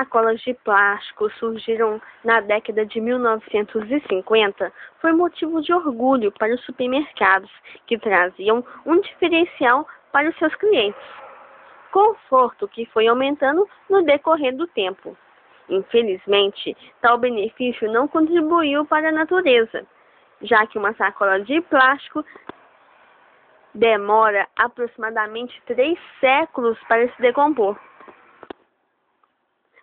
sacolas de plástico surgiram na década de 1950 foi motivo de orgulho para os supermercados, que traziam um diferencial para os seus clientes. Conforto que foi aumentando no decorrer do tempo. Infelizmente, tal benefício não contribuiu para a natureza, já que uma sacola de plástico demora aproximadamente 3 séculos para se decompor.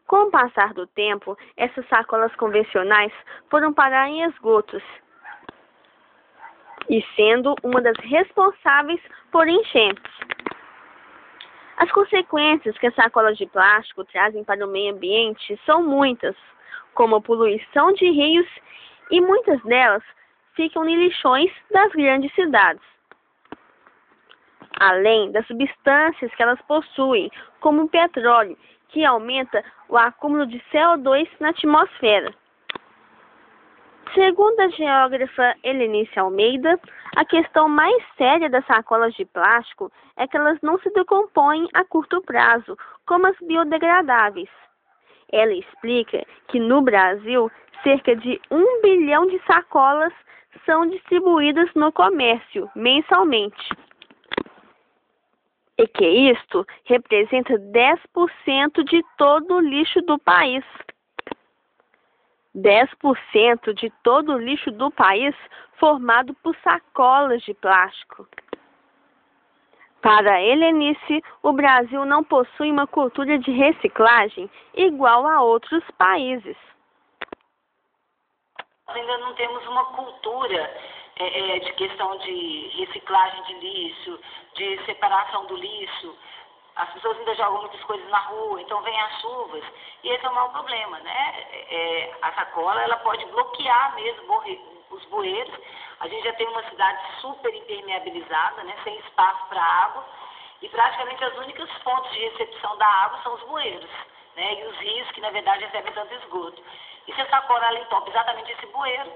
Com o passar do tempo, essas sacolas convencionais foram parar em esgotos e sendo uma das responsáveis por enchentes. As consequências que as sacolas de plástico trazem para o meio ambiente são muitas, como a poluição de rios, e muitas delas ficam em lixões das grandes cidades. Além das substâncias que elas possuem, como o petróleo, que aumenta o acúmulo de CO2 na atmosfera. Segundo a geógrafa Helenice Almeida, a questão mais séria das sacolas de plástico é que elas não se decompõem a curto prazo, como as biodegradáveis. Ela explica que no Brasil, cerca de 1 bilhão de sacolas são distribuídas no comércio mensalmente. E que isto representa 10% de todo o lixo do país. 10% de todo o lixo do país formado por sacolas de plástico. Para Helenice, o Brasil não possui uma cultura de reciclagem igual a outros países. Ainda não temos uma cultura de questão de reciclagem de lixo, de separação do lixo. As pessoas ainda jogam muitas coisas na rua, então vem as chuvas, e esse é o maior problema, né? A sacola, ela pode bloquear mesmo os bueiros. A gente já tem uma cidade super impermeabilizada, né? Sem espaço para água, e praticamente as únicas fontes de recepção da água são os bueiros, né? E os rios, que na verdade recebem tanto esgoto. E se a sacola ela entope exatamente esse bueiro,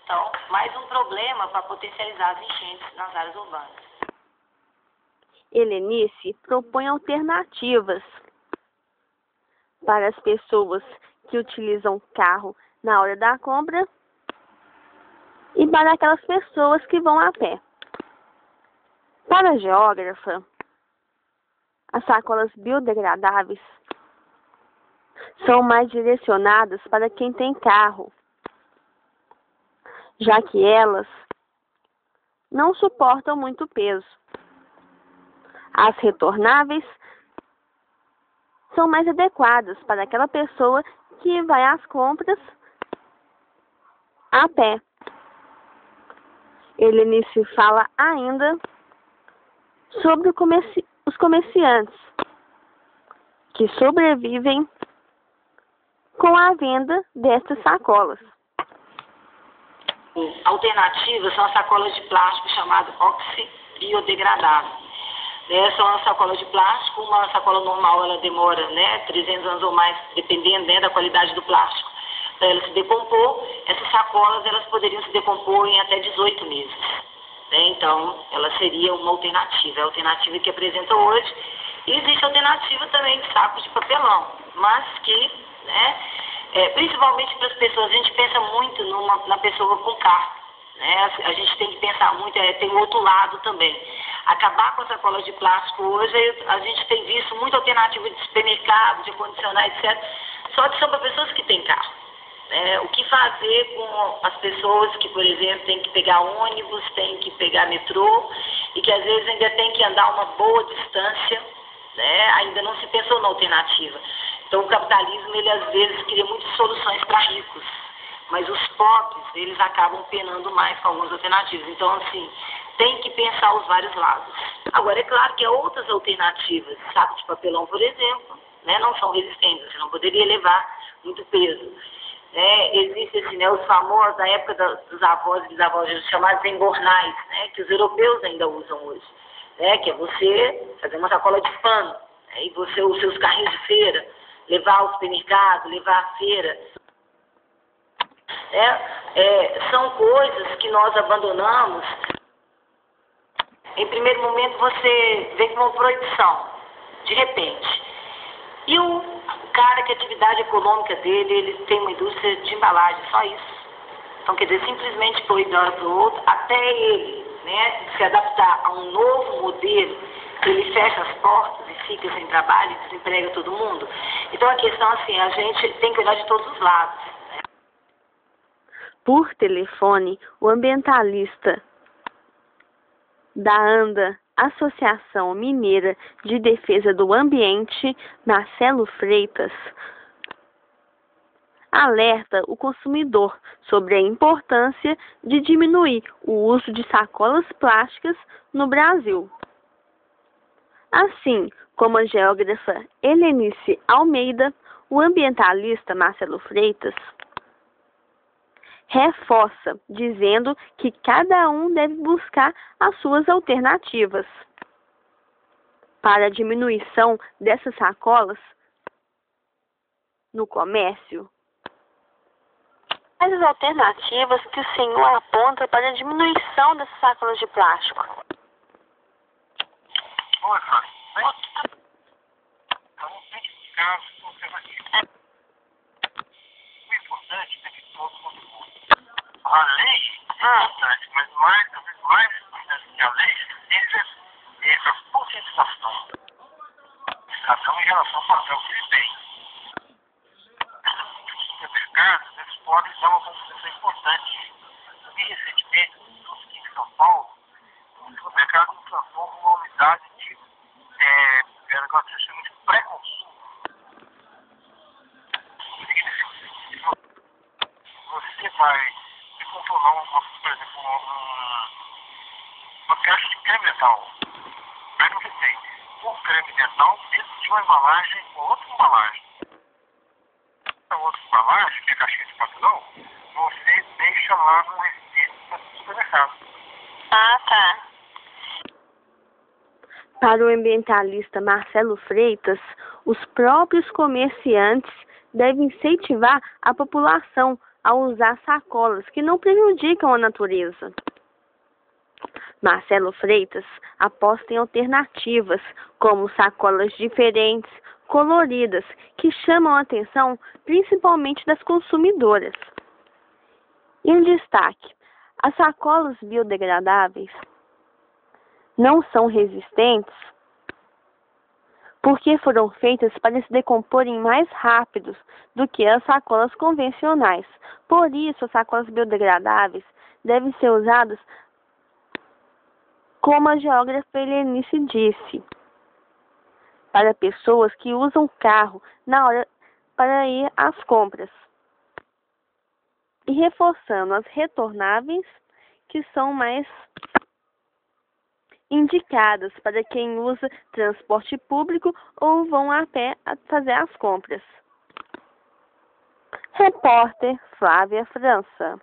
então, mais um problema para potencializar as enchentes nas áreas urbanas. Helenice propõe alternativas para as pessoas que utilizam carro na hora da compra e para aquelas pessoas que vão a pé. Para a geógrafa, as sacolas biodegradáveis são mais direcionadas para quem tem carro, já que elas não suportam muito peso. As retornáveis são mais adequadas para aquela pessoa que vai às compras a pé. Helenice fala ainda sobre os comerciantes que sobrevivem com a venda destas sacolas. Alternativas são as sacolas de plástico chamadas oxibiodegradáveis. São as sacolas de plástico. Uma sacola normal ela demora 300 anos ou mais, dependendo da qualidade do plástico, para ela se decompor. Essas sacolas elas poderiam se decompor em até 18 meses. Então, ela seria uma alternativa. É a alternativa que apresenta hoje. E existe a alternativa também de sacos de papelão, mas que, principalmente para as pessoas, a gente pensa muito na pessoa com carro. A gente tem que pensar muito, tem o outro lado também. Acabar com as sacolas de plástico hoje, a gente tem visto muita alternativa de supermercado, de acondicionar, etc. Só que são para pessoas que têm carro. O que fazer com as pessoas que, por exemplo, têm que pegar ônibus, têm que pegar metrô e que às vezes ainda tem que andar uma boa distância, ainda não se pensou na alternativa. Então o capitalismo, ele às vezes cria muitas soluções para ricos, mas os pobres, eles acabam penando mais com algumas alternativas. Então, assim, tem que pensar os vários lados. Agora, é claro que há outras alternativas. Saco de papelão, por exemplo, não são resistentes, você não poderia levar muito peso. Existem os famosos, da época dos avós e bisavós, chamados embornais, que os europeus ainda usam hoje. Que é você fazer uma sacola de pano, e você, os seus carrinhos de feira, levar ao supermercado, levar à feira. São coisas que nós abandonamos. Em primeiro momento você vem com uma proibição, de repente. E o cara que a atividade econômica dele, ele tem uma indústria de embalagem, só isso. Então, quer dizer, simplesmente foi de uma hora para outra, até ele, né, se adaptar a um novo modelo, ele fecha as portas e fica sem trabalho e desemprega todo mundo. Então, a questão, assim, a gente tem que olhar de todos os lados. Né? Por telefone, o ambientalista da ANDA, Associação Mineira de Defesa do Ambiente, Marcelo Freitas, alerta o consumidor sobre a importância de diminuir o uso de sacolas plásticas no Brasil. Assim como a geógrafa Helenice Almeida, o ambientalista Marcelo Freitas reforça, dizendo que cada um deve buscar as suas alternativas para a diminuição dessas sacolas no comércio. Quais as alternativas que o senhor aponta para a diminuição dessas sacolas de plástico? O importante é que todos consumam. A lei é importante, mas talvez mais importante que a lei seja a conscientização. Cada um em relação ao papel que ele tem. Os supermercados, eles podem dar uma contribuição importante. E recentemente, aqui em São Paulo, o supermercado transformou uma unidade de negócio que se chama de pré-consumo. Você vai se controlar, por exemplo, uma caixa de creme dental. Aí você tem um creme dental dentro de uma embalagem com outra embalagem. A outra embalagem, que é a caixinha de papelão, você deixa lá no recipiente do supermercado. Ah, tá. Para o ambientalista Marcelo Freitas, os próprios comerciantes devem incentivar a população a usar sacolas que não prejudicam a natureza. Marcelo Freitas aposta em alternativas, como sacolas diferentes, coloridas, que chamam a atenção principalmente das consumidoras. Em destaque, as sacolas biodegradáveis não são resistentes porque foram feitas para se decomporem mais rápidos do que as sacolas convencionais. Por isso, as sacolas biodegradáveis devem ser usadas como a geógrafa Helenice disse, para pessoas que usam carro na hora para ir às compras. E reforçando as retornáveis, que são mais indicadas para quem usa transporte público ou vão a pé a fazer as compras. Repórter Flávia França.